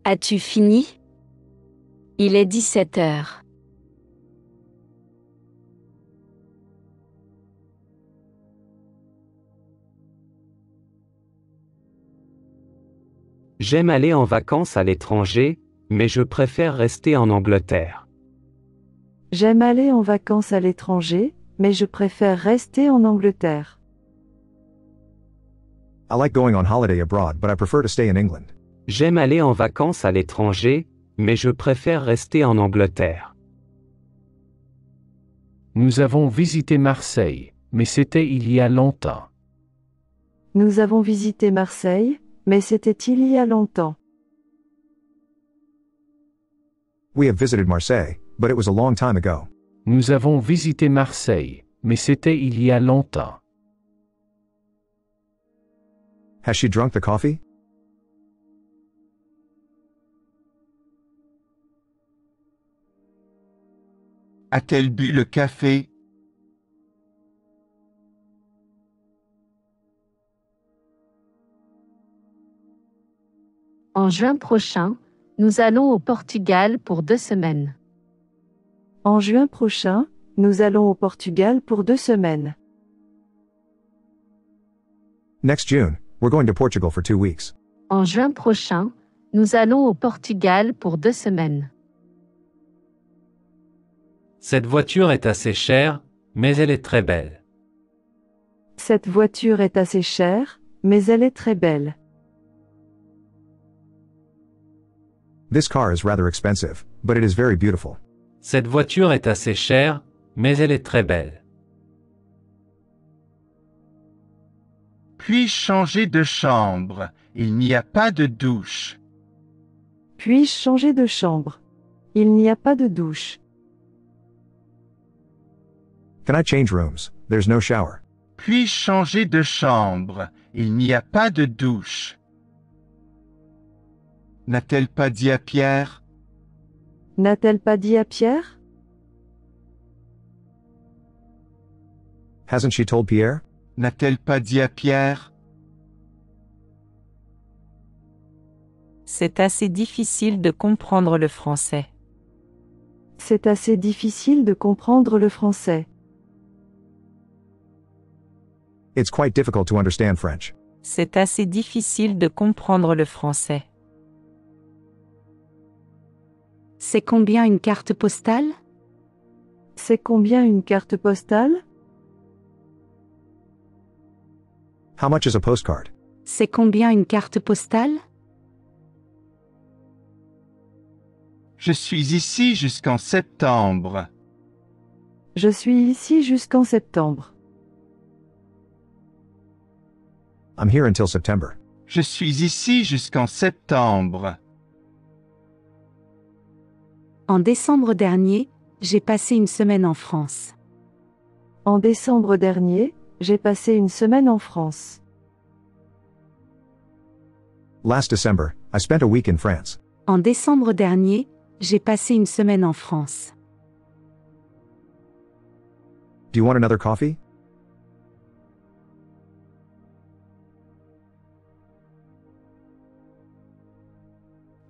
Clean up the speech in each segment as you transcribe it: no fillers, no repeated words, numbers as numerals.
As-tu fini? Il est 17 heures. J'aime aller en vacances à l'étranger, mais je préfère rester en Angleterre. J'aime aller en vacances à l'étranger, mais je préfère rester en Angleterre. I like going on holiday abroad, but I prefer to stay in England. J'aime aller en vacances à l'étranger, mais je préfère rester en Angleterre. Nous avons visité Marseille, mais c'était il y a longtemps. Nous avons visité Marseille, mais c'était il y a longtemps. We have visited Marseille, but it was a long time ago. Nous avons visité Marseille, mais c'était il y a longtemps. Has she drunk the coffee? A-t-elle bu le café? En juin prochain, nous allons au Portugal pour 2 semaines. En juin prochain, nous allons au Portugal pour 2 semaines. Next June, we're going to Portugal for 2 weeks. En juin prochain, nous allons au Portugal pour 2 semaines. Cette voiture est assez chère, mais elle est très belle. Cette voiture est assez chère, mais elle est très belle. This car is rather expensive, but it is very beautiful. Cette voiture est assez chère, mais elle est très belle. Puis-je changer de chambre? Il n'y a pas de douche. Puis-je changer de chambre? Il n'y a pas de douche. Can I change rooms? There's no shower. Puis-je changer de chambre? Il n'y a pas de douche. N'a-t-elle pas dit à Pierre? N'a-t-elle pas dit à Pierre? Hasn't she told Pierre? N'a-t-elle pas dit à Pierre? C'est assez difficile de comprendre le français. C'est assez difficile de comprendre le français. It's quite difficult to understand French. C'est assez difficile de comprendre le français. C'est combien une carte postale? C'est combien une carte postale? How much is a postcard? C'est combien une carte postale? Je suis ici jusqu'en septembre. Je suis ici jusqu'en septembre. I'm here until September. Je suis ici jusqu'en septembre. En décembre dernier, j'ai passé une semaine en France. En décembre dernier, j'ai passé une semaine en France. Last December, I spent a week in France. En décembre dernier, j'ai passé une semaine en France. Do you want another coffee?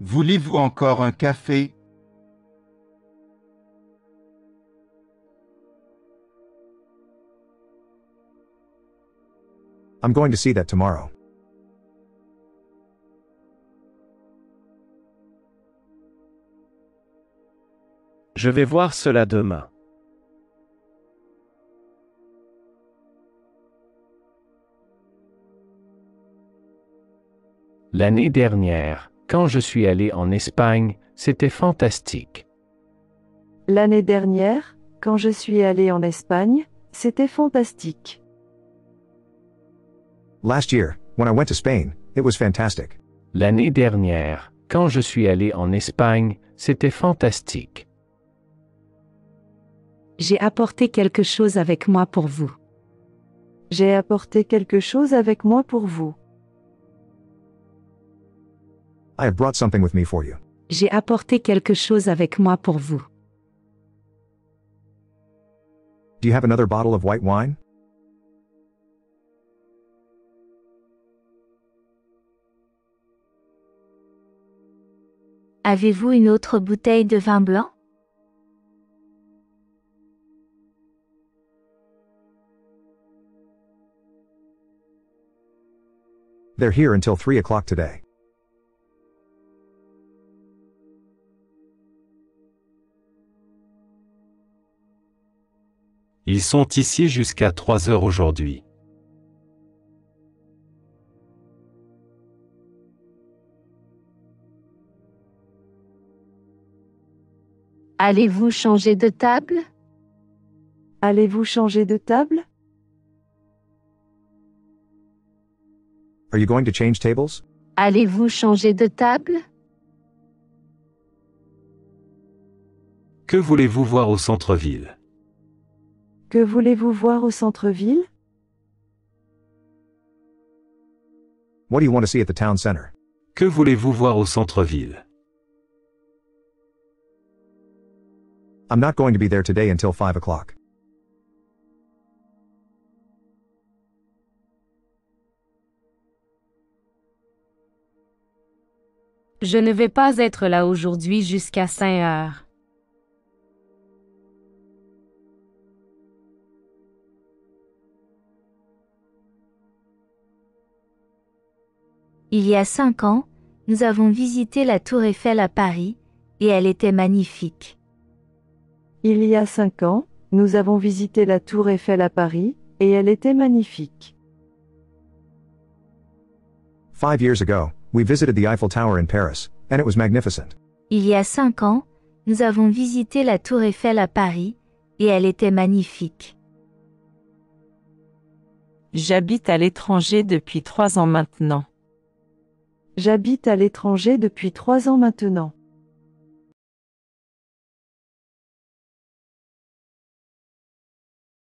Voulez-vous encore un café? I'm going to see that tomorrow. Je vais voir cela demain. L'année dernière, quand je suis allé en Espagne, c'était fantastique. L'année dernière, quand je suis allé en Espagne, c'était fantastique. Last year, when I went to Spain, it was fantastic. L'année dernière, quand je suis allé en Espagne, c'était fantastique. J'ai apporté quelque chose avec moi pour vous. J'ai apporté quelque chose avec moi pour vous. I have brought something with me for you. J'ai apporté quelque chose avec moi pour vous. Do you have another bottle of white wine? Avez-vous une autre bouteille de vin blanc? They're here until 3 o'clock today. Ils sont ici jusqu'à 3 heures aujourd'hui. Allez-vous changer de table? Allez-vous changer de table? Are you going to change tables? Allez-vous changer de table? Que voulez-vous voir au centre-ville? Que voulez-vous voir au centre-ville? What do you want to see at the town center? Que voulez-vous voir au centre-ville? I'm not going to be there today until 5 o'clock. Je ne vais pas être là aujourd'hui jusqu'à 5 heures. Il y a 5 ans, nous avons visité la Tour Eiffel à Paris, et elle était magnifique. Il y a 5 ans, nous avons visité la Tour Eiffel à Paris, et elle était magnifique. 5 years ago, we visited the Eiffel Tower in Paris, and it was magnificent. Il y a 5 ans, nous avons visité la Tour Eiffel à Paris, et elle était magnifique. J'habite à l'étranger depuis 3 ans maintenant. J'habite à l'étranger depuis 3 ans maintenant.